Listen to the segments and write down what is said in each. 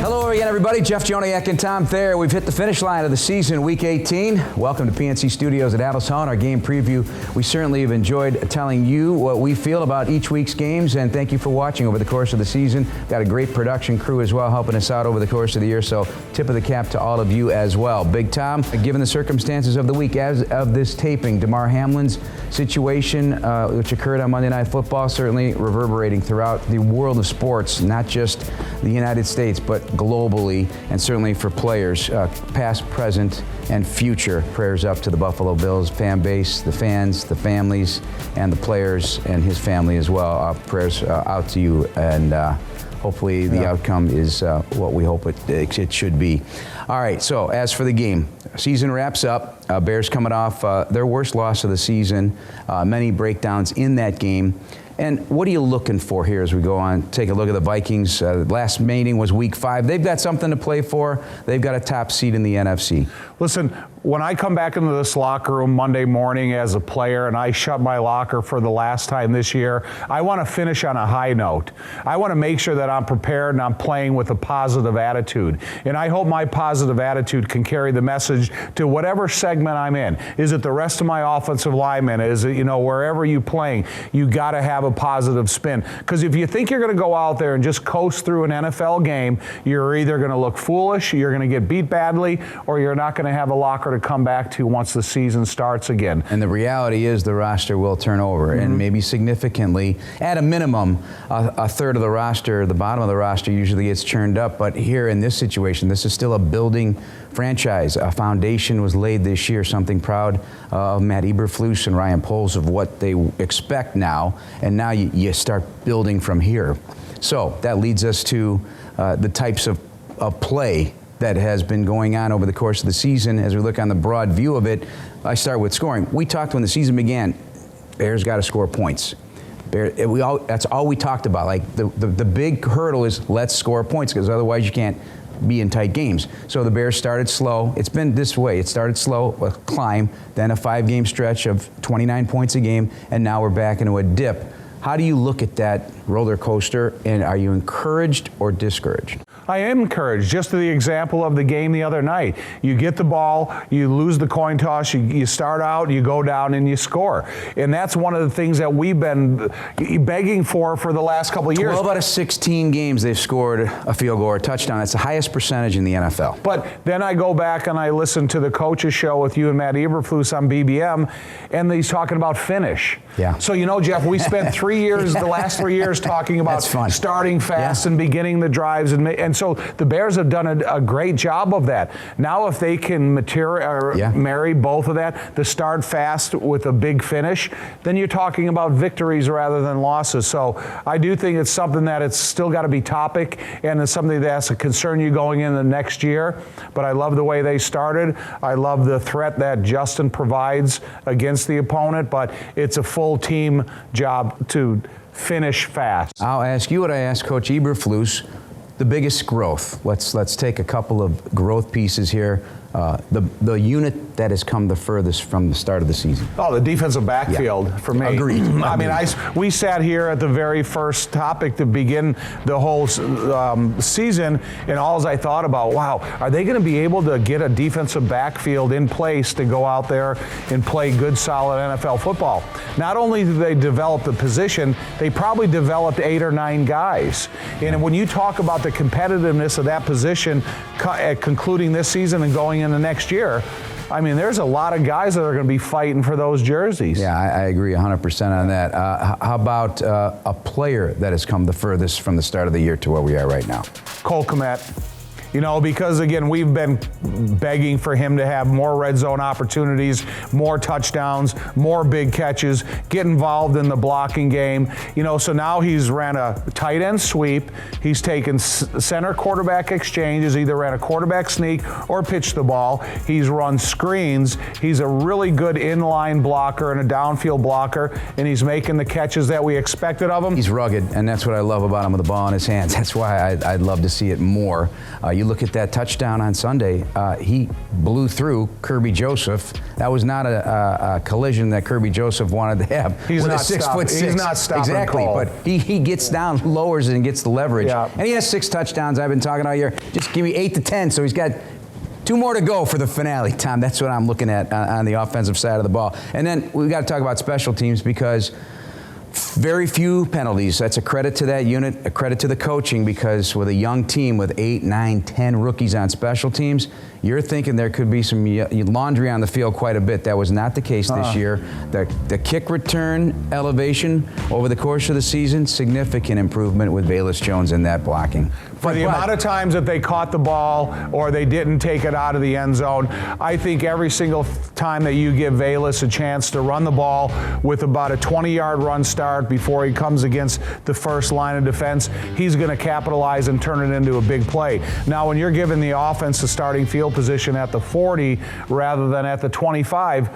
Hello again, everybody. Jeff Joniak and Tom Thayer. We've hit the finish line of the season, Week 18. Welcome to PNC Studios at Atlas Hall, our game preview. We certainly have enjoyed telling you what we feel about each week's games, and thank you for watching over the course of the season. Got a great production crew as well helping us out over the course of the year, so tip of the cap to all of you as well. Big Tom, given the circumstances of the week, as of this taping, Damar Hamlin's situation, which occurred on Monday Night Football, certainly reverberating throughout the world of sports, not just the United States, but globally, and certainly for players, past, present, and future. Prayers up to the Buffalo Bills fan base, the fans, the families, and the players, and his family as well. Prayers out to you, and hopefully the outcome is what we hope it should be. All right, so as for the game, season wraps up. Bears coming off their worst loss of the season. Many breakdowns in that game. And what are you looking for here as we go on? Take a look at the Vikings. Last meeting was Week 5. They've got something to play for. They've got a top seed in the NFC. Listen, when I come back into this locker room Monday morning as a player and I shut my locker for the last time this year, I want to finish on a high note. I want to make sure that I'm prepared and I'm playing with a positive attitude. And I hope my positive attitude can carry the message to whatever segment I'm in. Is it the rest of my offensive linemen? Is it, wherever you're playing, you got to have a positive spin. Because if you think you're going to go out there and just coast through an NFL game, you're either going to look foolish, you're going to get beat badly, or you're not going to have a locker to come back to once the season starts again. And the reality is the roster will turn over, and maybe significantly. At a minimum, a third of the roster, the bottom of the roster usually gets churned up. But here in this situation, this is still a building franchise. A foundation was laid this year, something proud of Matt Eberflus and Ryan Poles of what they expect now. And now you start building from here. So that leads us to the types of play that has been going on over the course of the season. As we look on the broad view of it, I start with scoring. We talked when the season began, Bears got to score points. That's all we talked about. Like the big hurdle is let's score points, because otherwise you can't be in tight games. So the Bears started slow. It's been this way. It started slow, a climb, then a 5-game stretch of 29 points a game, and now we're back into a dip. How do you look at that roller coaster, and are you encouraged or discouraged? I am encouraged. Just to the example of the game the other night. You get the ball, you lose the coin toss, you start out, you go down, and you score. And that's one of the things that we've been begging for the last couple of years. 12 out of 16 games they've scored a field goal or a touchdown. That's the highest percentage in the NFL. But then I go back and I listen to the coach's show with you and Matt Eberflus on BBM, and he's talking about finish. Yeah. So, Jeff, we spent 3 years, the last 3 years, talking about starting fast and beginning the drives, and so the Bears have done a great job of that. Now, if they can marry both of that, the start fast with a big finish, then you're talking about victories rather than losses. So I do think it's something that it's still got to be topic, and it's something that's a concern you going into next year. But I love the way they started. I love the threat that Justin provides against the opponent, but it's a full team job to finish fast. I'll ask you what I asked Coach Eberflus. The biggest growth. Let's take a couple of growth pieces here. The unit that has come the furthest from the start of the season. Oh, the defensive backfield for me. Agreed. I mean, we sat here at the very first topic to begin the whole season, and all I thought about, wow, are they going to be able to get a defensive backfield in place to go out there and play good, solid NFL football? Not only did they develop the position, they probably developed 8 or 9 guys. And when you talk about the competitiveness of that position concluding this season and going into next year, I mean, there's a lot of guys that are going to be fighting for those jerseys. Yeah, I agree 100% on that. How about a player that has come the furthest from the start of the year to where we are right now? Cole Kmet. Because, again, we've been begging for him to have more red zone opportunities, more touchdowns, more big catches, get involved in the blocking game. So now he's ran a tight end sweep. He's taken center quarterback exchanges, either ran a quarterback sneak or pitched the ball. He's run screens. He's a really good inline blocker and a downfield blocker, and he's making the catches that we expected of him. He's rugged, and that's what I love about him with the ball in his hands. That's why I'd love to see it more. You look at that touchdown on Sunday, he blew through Kirby Joseph. That was not a collision that Kirby Joseph wanted to have. He's with not a 6'6". He's not stopping exactly, Cole. but he gets down, lowers it, and gets the leverage. Yeah. And he has 6 touchdowns. I've been talking all year. Just give me 8 to 10. So he's got 2 more to go for the finale, Tom. That's what I'm looking at on the offensive side of the ball. And then we've got to talk about special teams because very few penalties. That's a credit to that unit, a credit to the coaching, because with a young team with 8, 9, 10 rookies on special teams, you're thinking there could be some laundry on the field quite a bit. That was not the case this year. The kick return elevation over the course of the season, significant improvement with Velus Jones in that blocking. For the amount of times that they caught the ball or they didn't take it out of the end zone, I think every single time that you give Velus a chance to run the ball with about a 20-yard run start before he comes against the first line of defense, he's going to capitalize and turn it into a big play. Now, when you're giving the offense a starting field position at the 40 rather than at the 25,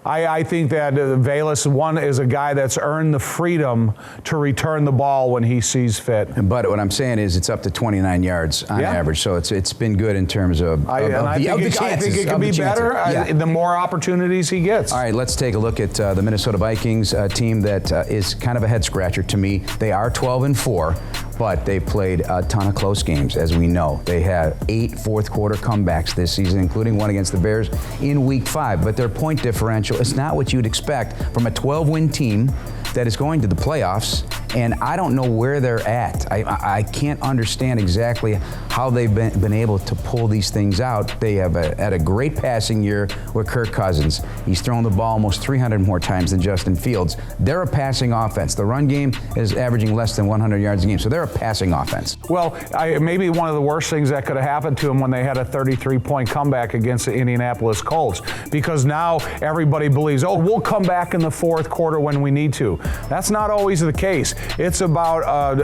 I think that Velus, one, is a guy that's earned the freedom to return the ball when he sees fit. But what I'm saying is it's up to 29 yards on average, so it's been good in terms of I think it can be better the more opportunities he gets. All right, let's take a look at the Minnesota Vikings, a team that is kind of a head-scratcher to me. They are 12-4. But they played a ton of close games, as we know. They had 8 fourth-quarter comebacks this season, including one against the Bears in Week 5. But their point differential is not what you'd expect from a 12-win team that is going to the playoffs, and I don't know where they're at. I can't understand exactly how they've been able to pull these things out. They have had a great passing year with Kirk Cousins. He's thrown the ball almost 300 more times than Justin Fields. They're a passing offense. The run game is averaging less than 100 yards a game, so they're a passing offense. Well, maybe one of the worst things that could have happened to them when they had a 33-point comeback against the Indianapolis Colts, because now everybody believes, oh, we'll come back in the fourth quarter when we need to. That's not always the case. It's about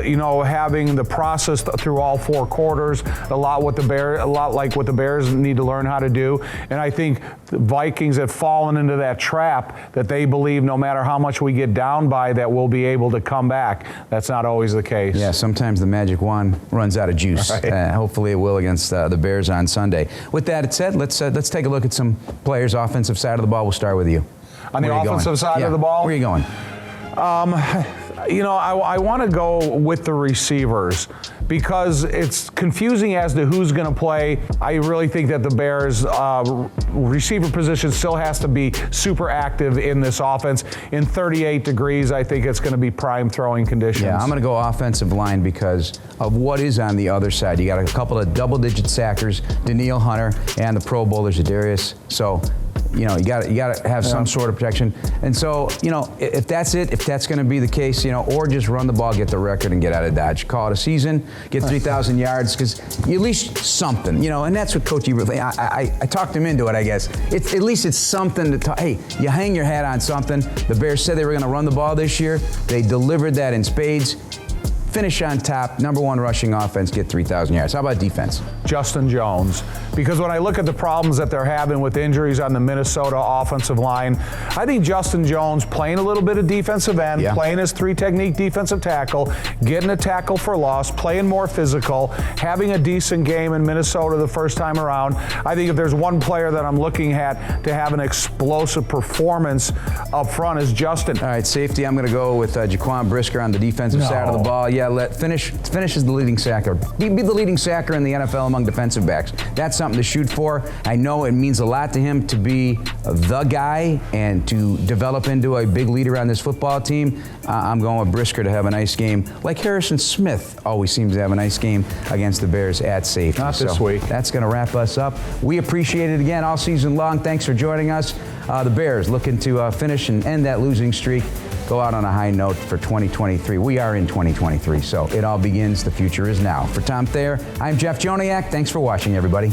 having the process through all 4 quarters. A lot like what the Bears need to learn how to do. And I think the Vikings have fallen into that trap that they believe no matter how much we get down by that we'll be able to come back. That's not always the case. Yeah, sometimes the magic wand runs out of juice. Right. Hopefully it will against the Bears on Sunday. With that said, let's take a look at some players' offensive side of the ball. We'll start with you. On the offensive side of the ball? Where are you going? I want to go with the receivers because it's confusing as to who's going to play. I really think that the Bears' receiver position still has to be super active in this offense. In 38 degrees, I think it's going to be prime throwing conditions. Yeah, I'm going to go offensive line because of what is on the other side. You got a couple of double-digit sackers, Danielle Hunter, and the Pro Bowler Zadarius. So, you got to have some sort of protection. And so, if that's it, if that's going to be the case, or just run the ball, get the record, and get out of Dodge. Call it a season, get 3,000 yards, because at least something, and that's what Coach Ebert, I talked him into it, I guess. At least it's something to hey, you hang your hat on something. The Bears said they were going to run the ball this year. They delivered that in spades. Finish on top, number 1 rushing offense, get 3,000 yards. How about defense? Justin Jones. Because when I look at the problems that they're having with injuries on the Minnesota offensive line, I think Justin Jones playing a little bit of defensive end, playing his 3-technique defensive tackle, getting a tackle for loss, playing more physical, having a decent game in Minnesota the first time around. I think if there's one player that I'm looking at to have an explosive performance up front is Justin. All right, safety, I'm going to go with Jaquan Brisker on the defensive side of the ball. Yeah, finish as the leading sacker. Be the leading sacker in the NFL among defensive backs. That's something to shoot for. I know it means a lot to him to be the guy and to develop into a big leader on this football team. I'm going with Brisker to have a nice game, like Harrison Smith always seems to have a nice game against the Bears at safety. Not this week. That's going to wrap us up. We appreciate it again all season long. Thanks for joining us. The Bears looking to finish and end that losing streak. Go out on a high note for 2023. We are in 2023, so it all begins. The future is now. For Tom Thayer, I'm Jeff Joniak. Thanks for watching, everybody.